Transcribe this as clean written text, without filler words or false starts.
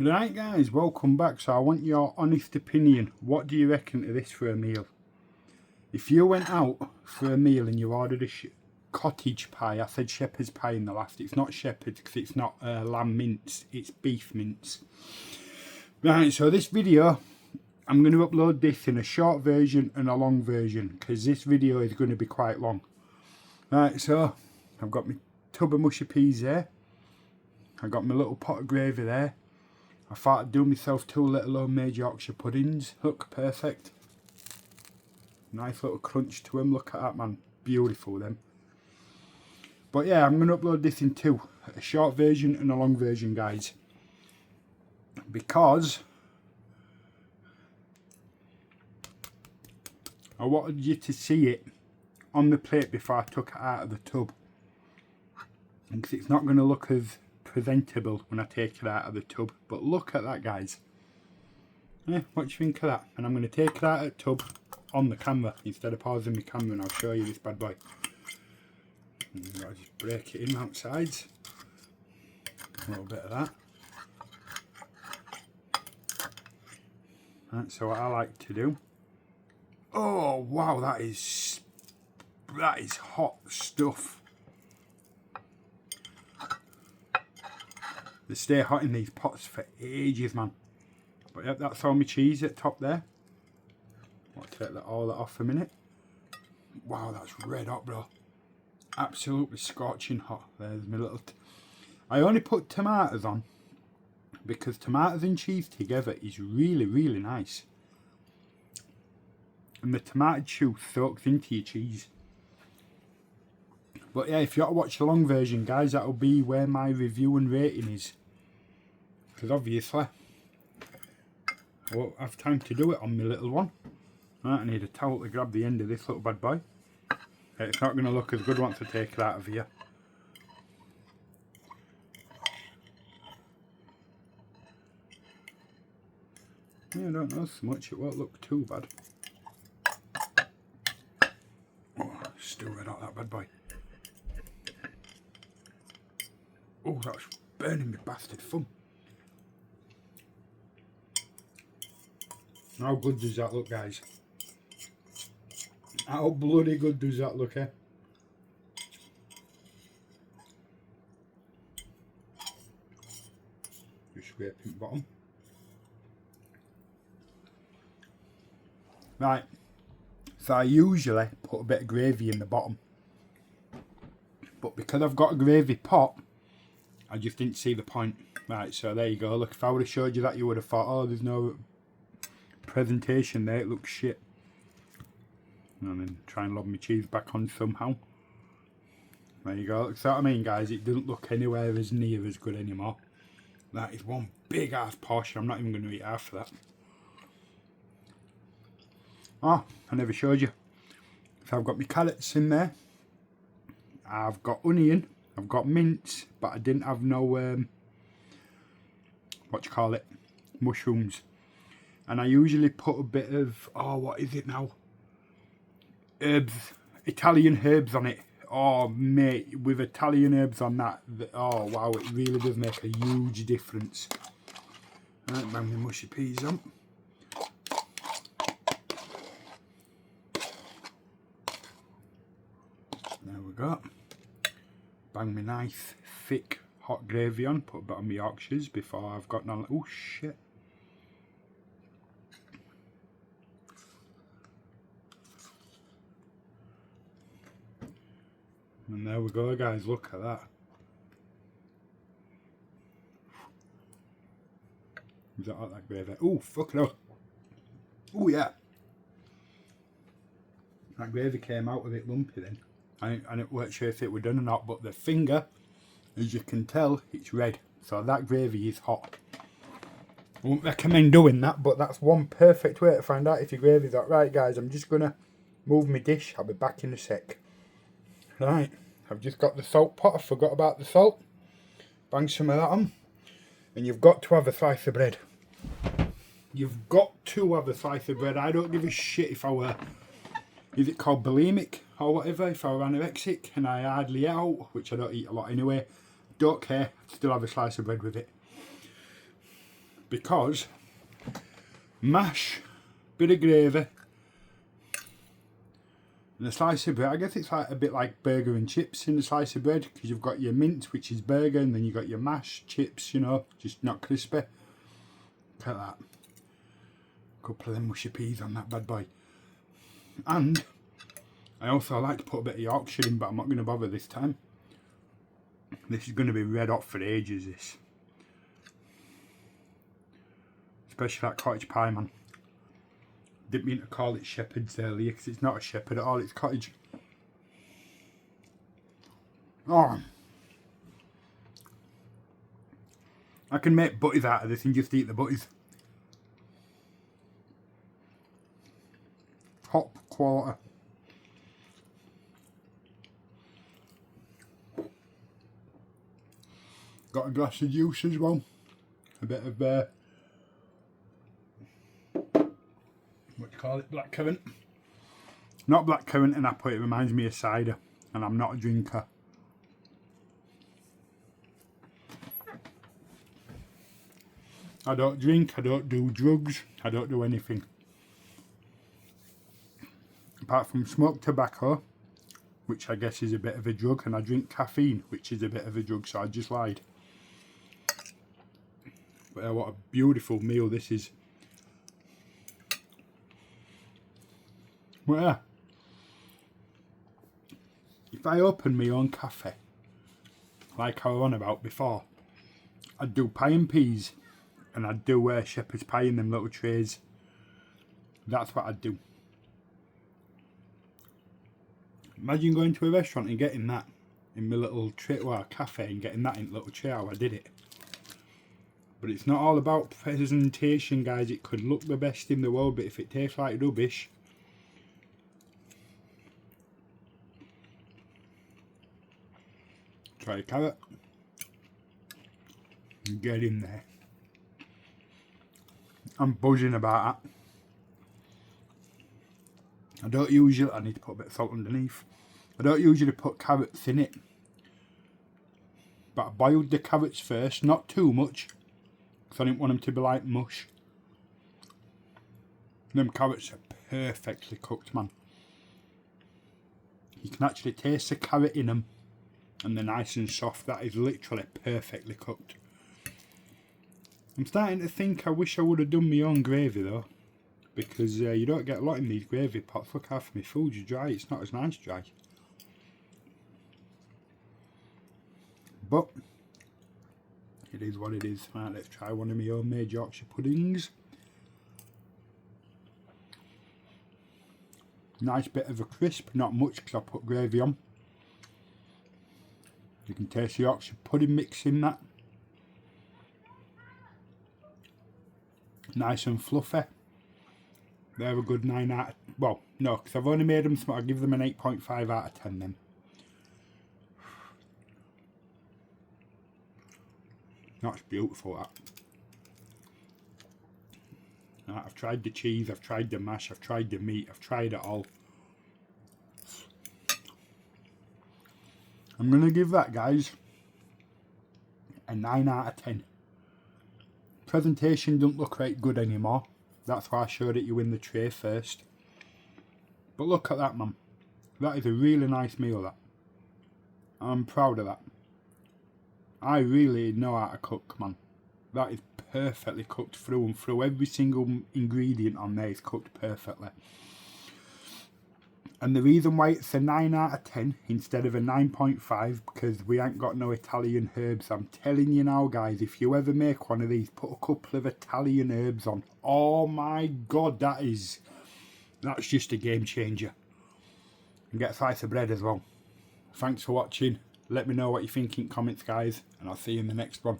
Right guys, welcome back. So I want your honest opinion. What do you reckon to this for a meal? If you went out for a meal and you ordered a cottage pie, I said shepherd's pie in the last. It's not shepherd's because it's not lamb mince, it's beef mince. Right, so this video, I'm going to upload this in a short version and a long version because this video is going to be quite long. Right, so I've got my tub of mushy peas there. I've got my little pot of gravy there. I thought I'd do myself 2 little homemade Yorkshire puddings. Look, perfect. Nice little crunch to them. Look at that, man. Beautiful, them. But yeah, I'm going to upload this in 2. A short version and a long version, guys. Because I wanted you to see it on the plate before I took it out of the tub. Because it's not going to look as presentable when I take it out of the tub. But look at that, guys. What do you think of that? And I'm going to take it out of the tub on the camera instead of pausing my camera, and I'll show you this bad boy. And I'll just break it in outside. A little bit of that. Right, so what I like to do. Oh wow, that is hot stuff. They stay hot in these pots for ages, man. But yep, that's all my cheese at the top there. I'll take all that off a minute. Wow, that's red hot, bro. Absolutely scorching hot. There's my little... I only put tomatoes on because tomatoes and cheese together is really, really nice. And the tomato juice soaks into your cheese. But yeah, if you want to watch the long version, guys, that'll be where my review and rating is. Because obviously, I won't have time to do it on my little one. Right, I need a towel to grab the end of this little bad boy. It's not going to look as good once I take it out of here. Yeah, I don't know so much, it won't look too bad. Oh, still red hot, that bad boy. Oh, that's burning me bastard thumb. How good does that look, guys? How bloody good does that look, eh? Just scraping the bottom. Right, so I usually put a bit of gravy in the bottom. But because I've got a gravy pot, I just didn't see the point. Right, so there you go. Look, if I would have showed you that, you would have thought, oh, there's no presentation there, it looks shit. And then try and lob my cheese back on somehow. There you go. So what I mean, guys, it doesn't look anywhere as near as good anymore. That is one big ass portion. I'm not even going to eat half of that. Oh, I never showed you. So I've got my carrots in there. I've got onion. I've got mince, but I didn't have no what you call it, mushrooms. And I usually put a bit of, oh, what is it now? Herbs, Italian herbs on it. Oh mate, with Italian herbs on that, oh wow, it really does make a huge difference. Right, bang my mushy peas on. There we go. Bang my nice, thick, hot gravy on. Put a bit on my Yorkshires before I've got none. Oh shit. And there we go, guys, look at that. Is that like that gravy? Oh, fucking hell. Oh, yeah. That gravy came out a bit lumpy then. And it weren't sure if it were done or not, but the finger, as you can tell, it's red. So that gravy is hot. I wouldn't recommend doing that, but that's one perfect way to find out if your gravy's hot. Right, guys, I'm just going to move my dish. I'll be back in a sec. Right, I've just got the salt pot. I forgot about the salt. Bang some of that on. And you've got to have a slice of bread. You've got to have a slice of bread. I don't give a shit if I were, is it called bulimic or whatever, if I were anorexic and I hardly ate out, which I don't eat a lot anyway. Don't care, still have a slice of bread with it. because mash, bit of gravy, and a slice of bread. I guess it's like a bit like burger and chips in a slice of bread, because you've got your mint, which is burger, and then you've got your mash, chips, you know, just not crispy. Look at that. A couple of them mushy peas on that bad boy. And I also like to put a bit of Yorkshire in, but I'm not going to bother this time. This is going to be red hot for ages, this. Especially that cottage pie, man. Didn't mean to call it shepherd's earlier, because it's not a shepherd at all, it's cottage. Oh, I can make butties out of this and just eat the butties. Top quarter. Got a glass of juice as well. A bit of what do you call it? Blackcurrant. Not blackcurrant and apple, it reminds me of cider, and I'm not a drinker. I don't drink, I don't do drugs, I don't do anything. Apart from smoke tobacco, which I guess is a bit of a drug, and I drink caffeine, which is a bit of a drug, so I just lied. But what a beautiful meal this is. Well, if I opened my own cafe, like I was on about before, I'd do pie and peas, and I'd do shepherd's pie in them little trays. That's what I'd do. Imagine going to a restaurant and getting that in my little tray, well, a cafe, and getting that in a little tray how I did it. But it's not all about presentation, guys. It could look the best in the world, but if it tastes like rubbish, try a carrot and get in there. I'm buzzing about that. I don't usually, I need to put a bit of salt underneath. I don't usually put carrots in it, but I boiled the carrots first, not too much, because I didn't want them to be like mush. Them carrots are perfectly cooked, man. You can actually taste the carrot in them, and they're nice and soft. That is literally perfectly cooked. I'm starting to think I wish I would have done my own gravy though, because you don't get a lot in these gravy pots. Look, half my food's dry, it's not as nice dry. But it is what it is. Right, let's try one of my homemade Yorkshire puddings. Nice bit of a crisp, not much because I put gravy on. You can taste the Yorkshire pudding mix in that. Nice and fluffy. They're a good 9 out of... Well, no, because I've only made them small. I'll give them an 8.5 out of 10 then. That's beautiful, that. Right, I've tried the cheese, I've tried the mash, I've tried the meat, I've tried it all. I'm going to give that, guys, a 9 out of 10. Presentation doesn't look right good anymore. That's why I showed it you in the tray first. But look at that, man. That is a really nice meal, that. I'm proud of that. I really know how to cook, man. That is perfectly cooked through and through. Every single ingredient on there is cooked perfectly. And the reason why it's a 9 out of 10 instead of a 9.5, because we ain't got no Italian herbs. I'm telling you now, guys, if you ever make one of these, put a couple of Italian herbs on. Oh my God, that's just a game changer. And get a slice of bread as well. Thanks for watching. Let me know what you think in comments, guys, and I'll see you in the next one.